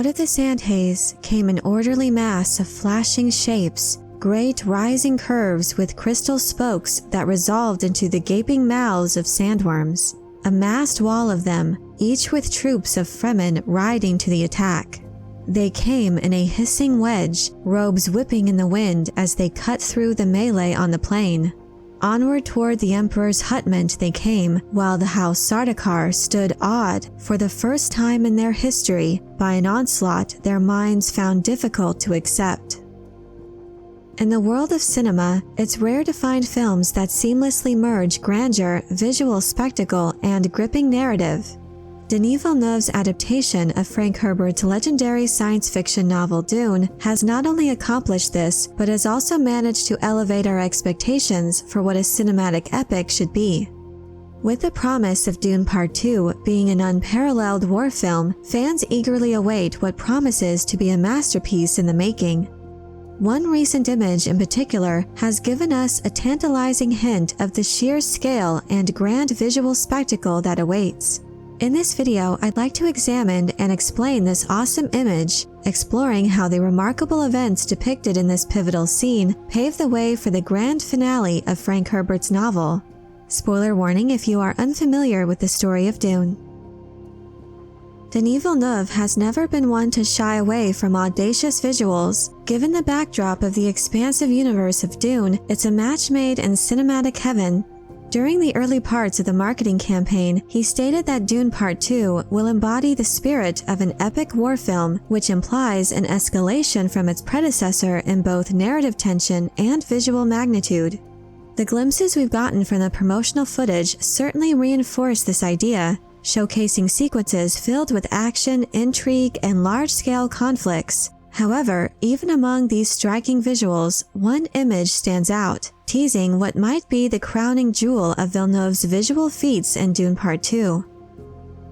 Out of the sand haze came an orderly mass of flashing shapes, great rising curves with crystal spokes that resolved into the gaping mouths of sandworms, a massed wall of them, each with troops of Fremen riding to the attack. They came in a hissing wedge, robes whipping in the wind as they cut through the melee on the plain. Onward toward the Emperor's hutment they came, while the House Sardaukar stood awed for the first time in their history by an onslaught their minds found difficult to accept. In the world of cinema, it's rare to find films that seamlessly merge grandeur, visual spectacle, and gripping narrative. Denis Villeneuve's adaptation of Frank Herbert's legendary science fiction novel Dune has not only accomplished this, but has also managed to elevate our expectations for what a cinematic epic should be. With the promise of Dune Part 2 being an unparalleled war film, fans eagerly await what promises to be a masterpiece in the making. One recent image in particular has given us a tantalizing hint of the sheer scale and grand visual spectacle that awaits. In this video, I'd like to examine and explain this awesome image, exploring how the remarkable events depicted in this pivotal scene pave the way for the grand finale of Frank Herbert's novel. Spoiler warning if you are unfamiliar with the story of Dune. Denis Villeneuve has never been one to shy away from audacious visuals. Given the backdrop of the expansive universe of Dune, it's a match made in cinematic heaven. During the early parts of the marketing campaign, he stated that Dune Part 2 will embody the spirit of an epic war film, which implies an escalation from its predecessor in both narrative tension and visual magnitude. The glimpses we've gotten from the promotional footage certainly reinforce this idea, showcasing sequences filled with action, intrigue, and large-scale conflicts. However, even among these striking visuals, one image stands out, teasing what might be the crowning jewel of Villeneuve's visual feats in Dune Part 2.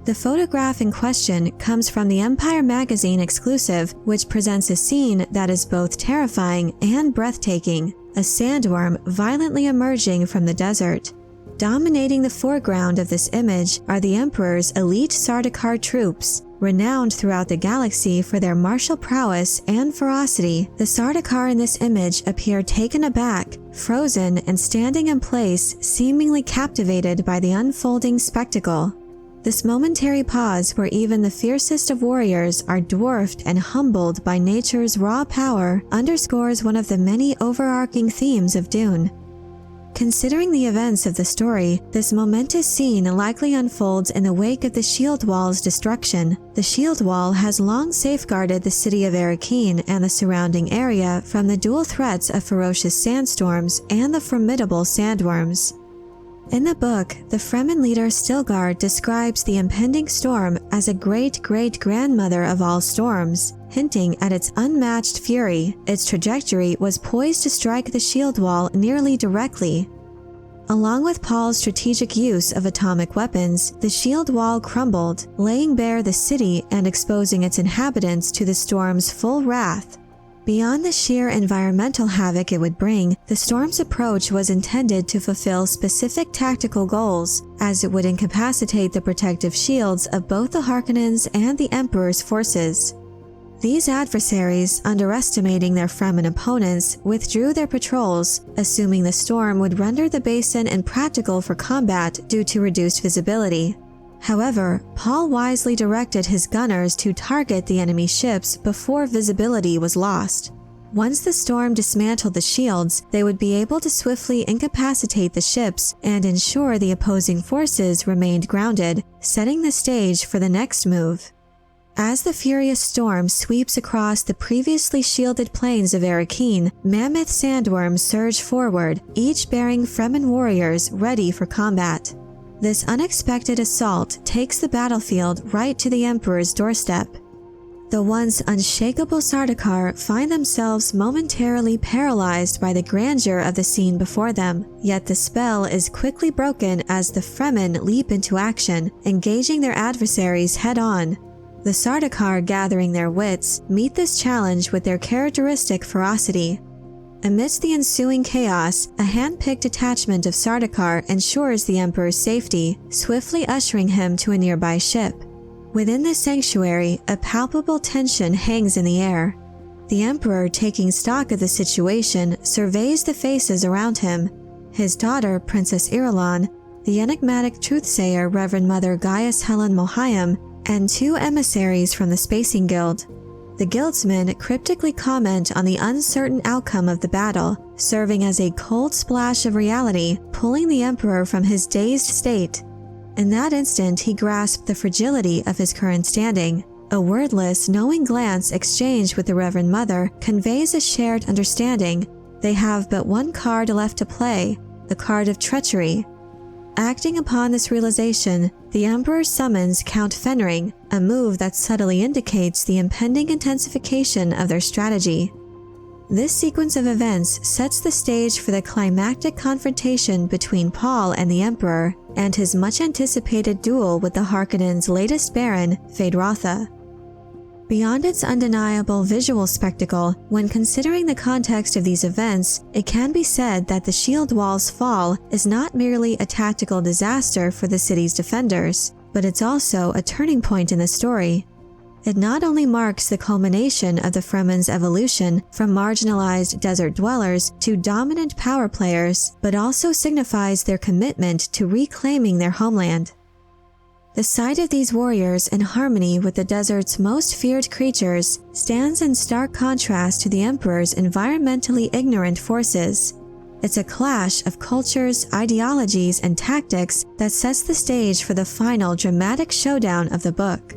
The photograph in question comes from the Empire magazine exclusive, which presents a scene that is both terrifying and breathtaking, a sandworm violently emerging from the desert. Dominating the foreground of this image are the Emperor's elite Sardaukar troops. Renowned throughout the galaxy for their martial prowess and ferocity, the Sardaukar in this image appear taken aback, frozen, and standing in place, seemingly captivated by the unfolding spectacle. This momentary pause where even the fiercest of warriors are dwarfed and humbled by nature's raw power underscores one of the many overarching themes of Dune. Considering the events of the story, this momentous scene likely unfolds in the wake of the Shield Wall's destruction. The Shield Wall has long safeguarded the city of Arrakeen and the surrounding area from the dual threats of ferocious sandstorms and the formidable sandworms. In the book, the Fremen leader Stilgar describes the impending storm as a great-great-grandmother of all storms, hinting at its unmatched fury. Its trajectory was poised to strike the shield wall nearly directly. Along with Paul's strategic use of atomic weapons, the shield wall crumbled, laying bare the city and exposing its inhabitants to the storm's full wrath. Beyond the sheer environmental havoc it would bring, the storm's approach was intended to fulfill specific tactical goals, as it would incapacitate the protective shields of both the Harkonnens and the Emperor's forces. These adversaries, underestimating their Fremen opponents, withdrew their patrols, assuming the storm would render the basin impractical for combat due to reduced visibility. However, Paul wisely directed his gunners to target the enemy ships before visibility was lost. Once the storm dismantled the shields, they would be able to swiftly incapacitate the ships and ensure the opposing forces remained grounded, setting the stage for the next move. As the furious storm sweeps across the previously shielded plains of Arrakeen, mammoth sandworms surge forward, each bearing Fremen warriors ready for combat. This unexpected assault takes the battlefield right to the Emperor's doorstep. The once unshakable Sardaukar find themselves momentarily paralyzed by the grandeur of the scene before them, yet the spell is quickly broken as the Fremen leap into action, engaging their adversaries head-on. The Sardaukar, gathering their wits, meet this challenge with their characteristic ferocity. Amidst the ensuing chaos, a hand-picked detachment of Sardaukar ensures the Emperor's safety, swiftly ushering him to a nearby ship. Within the sanctuary, a palpable tension hangs in the air. The Emperor, taking stock of the situation, surveys the faces around him. His daughter, Princess Irulan, the enigmatic truthsayer Reverend Mother Gaius Helen Mohayim, and 2 emissaries from the Spacing Guild. The guildsmen cryptically comment on the uncertain outcome of the battle, serving as a cold splash of reality, pulling the Emperor from his dazed state. In that instant, he grasped the fragility of his current standing. A wordless, knowing glance exchanged with the Reverend Mother conveys a shared understanding. They have but one card left to play, the card of treachery. Acting upon this realization, the Emperor summons Count Fenring, a move that subtly indicates the impending intensification of their strategy. This sequence of events sets the stage for the climactic confrontation between Paul and the Emperor, and his much-anticipated duel with the Harkonnens' latest Baron, Feyd-Rautha. Beyond its undeniable visual spectacle, when considering the context of these events, it can be said that the shield wall's fall is not merely a tactical disaster for the city's defenders, but it's also a turning point in the story. It not only marks the culmination of the Fremen's evolution from marginalized desert dwellers to dominant power players, but also signifies their commitment to reclaiming their homeland. The sight of these warriors in harmony with the desert's most feared creatures stands in stark contrast to the Emperor's environmentally ignorant forces. It's a clash of cultures, ideologies, and tactics that sets the stage for the final dramatic showdown of the book.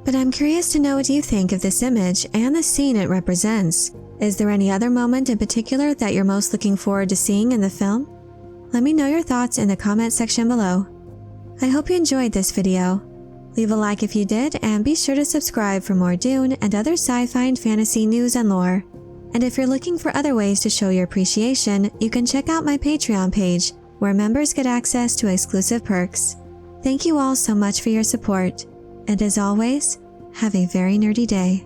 But I'm curious to know what you think of this image and the scene it represents. Is there any other moment in particular that you're most looking forward to seeing in the film? Let me know your thoughts in the comment section below. I hope you enjoyed this video. Leave a like if you did, and be sure to subscribe for more Dune and other sci-fi and fantasy news and lore. And if you're looking for other ways to show your appreciation, you can check out my Patreon page, where members get access to exclusive perks. Thank you all so much for your support, and as always, have a very nerdy day.